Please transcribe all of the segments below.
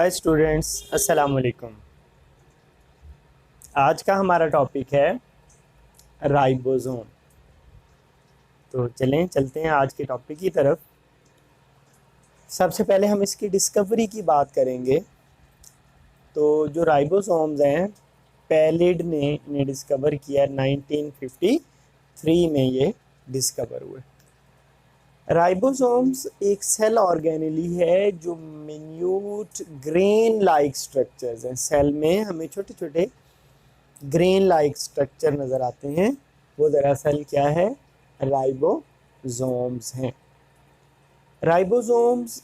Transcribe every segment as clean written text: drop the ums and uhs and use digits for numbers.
Hi students, अस्सलाम वालेकुम। आज का हमारा टॉपिक है राइबोसोम। तो चलते हैं आज के टॉपिक की तरफ। सबसे पहले हम इसकी डिस्कवरी की बात करेंगे। तो जो राइबोसोम्स हैं, पैलिड ने इन्हें डिस्कवर किया 1953 में, ये डिस्कवर हुए। राइबोसोम्स एक सेल ऑर्गेनेली है जो मिन्यूट ग्रेन लाइक स्ट्रक्चर्स हैं। सेल में हमें छोटे छोटे ग्रेन लाइक स्ट्रक्चर नज़र आते हैं। वो दरअसल क्या है? राइबोसोम्स हैं। राइबोसोम्स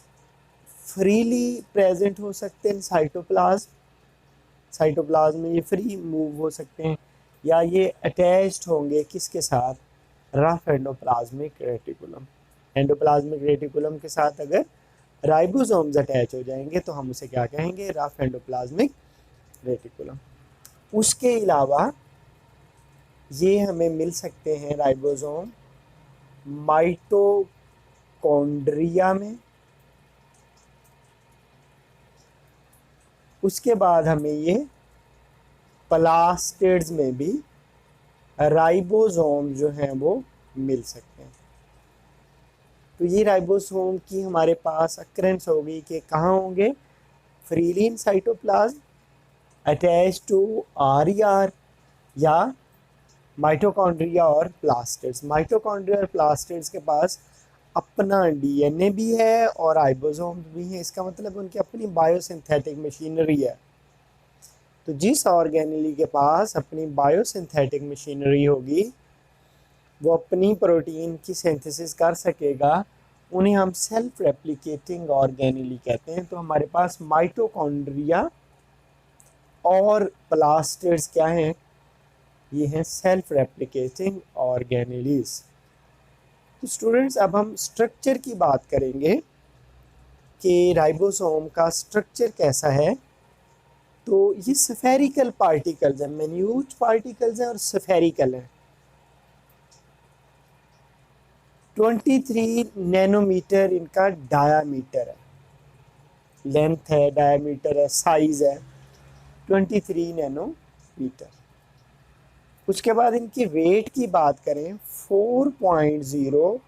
फ्रीली प्रेजेंट हो सकते हैं साइटोप्लाज्म में ये फ्री मूव हो सकते हैं, या ये अटैच्ड होंगे किसके साथ? Rough endoplasmic reticulum. Endoplasmic reticulum के साथ अगर राइबोसोम्स अटैच हो जाएंगे तो हम उसे क्या कहेंगे? Rough endoplasmic reticulum. उसके अलावा ये हमें मिल सकते हैं राइबोसोम माइटोकॉन्ड्रिया में। उसके बाद हमें ये प्लास्टिड्स में भी राइबोसोम जो हैं वो मिल सकते हैं। तो ये राइबोसोम की हमारे पास अक्रेंस होगी कि कहाँ होंगे? Freely in cytoplasm, attach to ER या माइटोकॉन्ड्रिया और प्लास्टिड्स। माइटोकॉन्ड्रिया और प्लास्टिड्स के पास अपना डीएनए भी है और राइबोसोम्स भी हैं। इसका मतलब उनकी अपनी बायोसिंथेटिक मशीनरी है। तो जिस ऑर्गेनेली के पास अपनी बायोसिंथेटिक मशीनरी होगी, वो अपनी प्रोटीन की सिंथेसिस कर सकेगा, उन्हें हम सेल्फ रेप्लिकेटिंग ऑर्गेनेली कहते हैं। तो हमारे पास माइटोकॉन्ड्रिया और प्लास्टिड्स क्या हैं? ये हैं सेल्फ रेप्लिकेटिंग ऑर्गेनेलीज। तो स्टूडेंट्स, अब हम स्ट्रक्चर की बात करेंगे कि राइबोसोम का स्ट्रक्चर कैसा है। तो ये स्फेरिकल पार्टिकल्स हैं, मिन्यूट पार्टिकल्स हैं और स्फेरिकल हैं। 23 नैनोमीटर इनका डायामीटर है, लेंथ है, डायामीटर है, साइज है 23 नैनोमीटर। उसके बाद इनकी वेट की बात करें, 4.0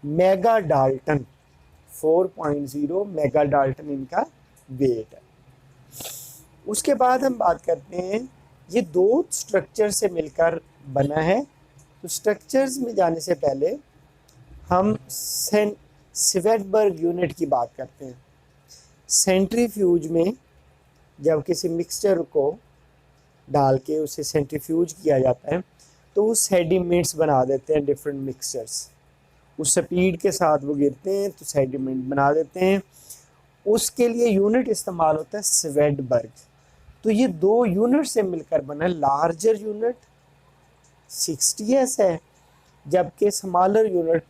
मेगा डाल्टन। 4.0 मेगा डाल्टन इनका वेट है। उसके बाद हम बात करते हैं, ये दो स्ट्रक्चर से मिलकर बना है। तो स्ट्रक्चर्स में जाने से पहले हम स्वेडबर्ग यूनिट की बात करते हैं। सेंट्रीफ्यूज में जब किसी मिक्सचर को डाल के उसे सेंट्रीफ्यूज किया जाता है तो वो सेडिमेंट्स बना देते हैं, डिफरेंट मिक्सचर्स। उस स्पीड के साथ वो गिरते हैं तो सेडिमेंट बना देते हैं। उसके लिए यूनिट इस्तेमाल होता है स्वेडबर्ग। तो ये दो यूनिट से मिलकर बना है। लार्जर यूनिट 60s है, जबकि स्मॉलर यूनिट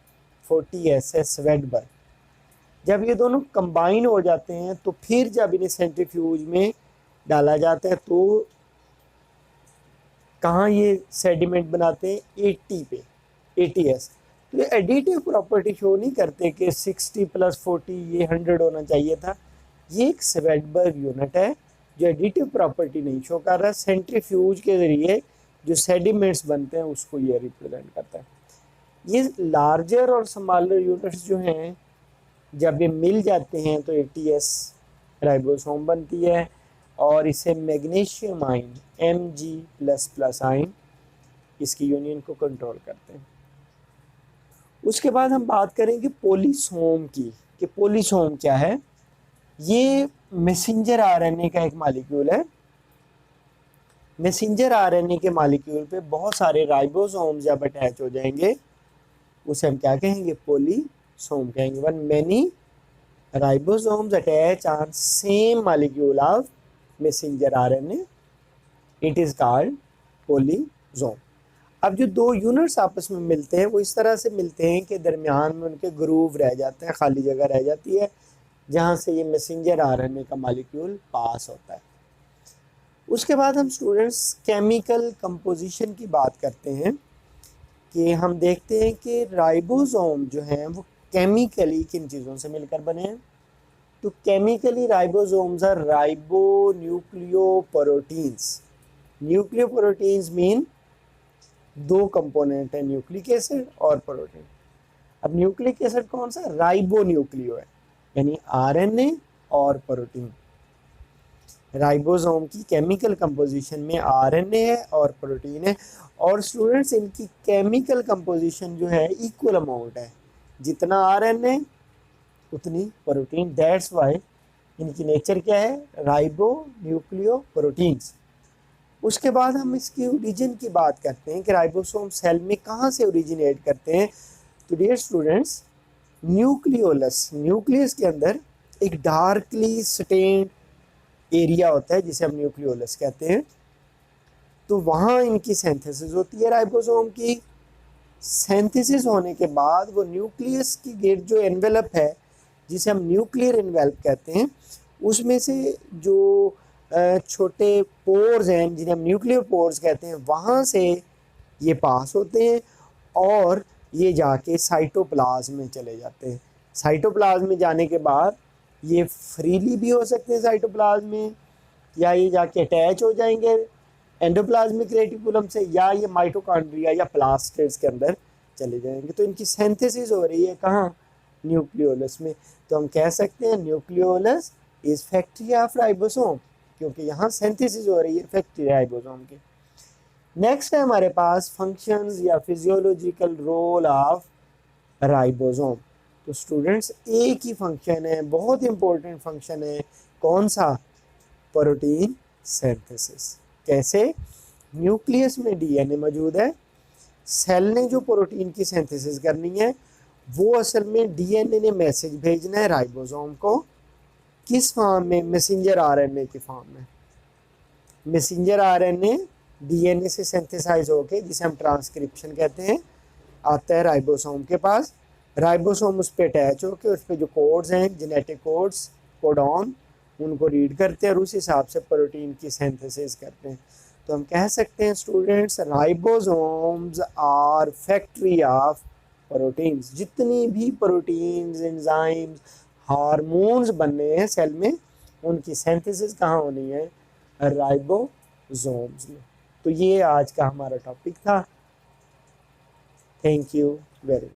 40s है, स्वेडबर्ग। जब ये दोनों कंबाइन हो जाते हैं तो फिर जब इन्हें सेंट्रीफ्यूज में डाला जाता है तो कहाँ ये सेडिमेंट बनाते हैं? 80 पे, 80s। तो ये एडिटिव प्रॉपर्टी शो नहीं करते कि 60 + 40 ये 100 होना चाहिए था। ये एक स्वेडबर्ग यूनिट है जो एडिटिव प्रॉपर्टी नहीं शो कर रहा। सेंट्रीफ्यूज के ज़रिए जो सेडिमेंट्स बनते हैं उसको ये रिप्रेजेंट करता है। ये लार्जर और स्मॉलर यूनिट्स जो हैं, जब ये मिल जाते हैं तो 80s राइबोसोम बनती है और इसे मैग्नीशियम आयन Mg++ आयन इसकी यूनियन को कंट्रोल करते हैं। उसके बाद हम बात करेंगे पोलीसोम की, कि पोलीसोम क्या है। ये मैसेंजर आरएनए का एक मॉलिक्यूल है। मैसेंजर आरएनए के मॉलिक्यूल पे बहुत सारे राइबोसोम जब अटैच हो जाएंगे उसे हम क्या कहेंगे? पोलीसोम कहेंगे। One many ribosomes attach on same molecule of messenger RNA, it is called polysome. अब जो दो यूनिट्स आपस में मिलते हैं वो इस तरह से मिलते हैं कि दरमियान में उनके ग्रूव रह जाते हैं, खाली जगह रह जाती है जहाँ से ये मैसेंजर आरएनए का मॉलिक्यूल पास होता है। उसके बाद हम स्टूडेंट्स केमिकल कंपोजिशन की बात करते हैं कि हम देखते हैं कि राइबोसोम जो हैं वो केमिकली किन चीज़ों से मिलकर बने हैं। तो chemically ribosomes are ribonucleoproteins. Nucleoproteins mean दो कंपोनेंट है, न्यूक्लिक एसिड और प्रोटीन। अब न्यूक्लिक एसिड कौन सा? राइबो न्यूक्लियो है, यानी आरएनए और प्रोटीन। राइबोसोम की केमिकल कंपोजिशन में आरएनए है और प्रोटीन है। और स्टूडेंट्स इनकी केमिकल कंपोजिशन जो है इक्वल अमाउंट है, जितना आरएनए उतनी प्रोटीन। दैट्स वाई इनकी नेचर क्या है? Ribo nucleo proteins. उसके बाद हम इसकी ओरिजिन की बात करते हैं कि राइबोसोम सेल में कहाँ से ओरिजिनेट करते हैं। तो डियर स्टूडेंट्स, न्यूक्लियोलस, न्यूक्लियस के अंदर एक डार्कली स्टेन्ड एरिया होता है जिसे हम न्यूक्लियोलस कहते हैं। तो वहाँ इनकी सिंथेसिस होती है राइबोसोम की। सिंथेसिस होने के बाद वो न्यूक्लियस की गिर जो एनवेलप है, जिसे हम न्यूक्लियर एनवेलप कहते हैं, उसमें से जो छोटे पोर्स हैं जिन्हें हम न्यूक्लियर पोर्स कहते हैं, वहाँ से ये पास होते हैं और ये जाके साइटोप्लाज्म में चले जाते हैं। साइटोप्लाज्म में जाने के बाद ये फ्रीली भी हो सकते हैं साइटोप्लाज्म में, या ये जाके अटैच हो जाएंगे एंडोप्लाज्मिक रेटिकुलम से, या ये माइटोकॉन्ड्रिया या प्लास्टिड्स के अंदर चले जाएंगे। तो इनकी सिंथेसिस हो रही है कहाँ? न्यूक्लियोलस में। तो हम कह सकते हैं nucleolus is factory of ribosome, क्योंकि यहाँ सिंथेसिस हो रही है फैक्ट्री राइबोसोम की। नेक्स्ट है हमारे पास फंक्शंस या फिजियोलॉजिकल रोल ऑफ राइबोसोम। तो स्टूडेंट्स, एक ही फंक्शन है, बहुत इंपॉर्टेंट फंक्शन है, कौन सा? Protein synthesis. कैसे? न्यूक्लियस में डीएनए मौजूद है, सेल ने जो प्रोटीन की सिंथेसिस करनी है वो असल में डीएनए ने मैसेज भेजना है राइबोसोम को। किस फॉर्म में? मैसेंजर आरएनए की फॉर्म में। मैसेंजर आरएनए डीएनए से सिंथेसाइज होके, जिसे हम ट्रांसक्रिप्शन कहते हैं, आता है राइबोसोम के पास। राइबोसोम उस पर अटैच होके उस पर जो कोड्स हैं, जेनेटिक कोड्स, कोडॉन, उनको रीड करते हैं और उस हिसाब से प्रोटीन की सिंथेसिस करते हैं। तो हम कह सकते हैं students, ribosomes are factory of proteins. जितनी भी प्रोटीन्स, एंजाइम्स, हार्मोन्स बनने हैं सेल में, उनकी सिंथेसिस कहाँ होनी है? राइबोसोम्स में। तो ये आज का हमारा टॉपिक था। Thank you very much.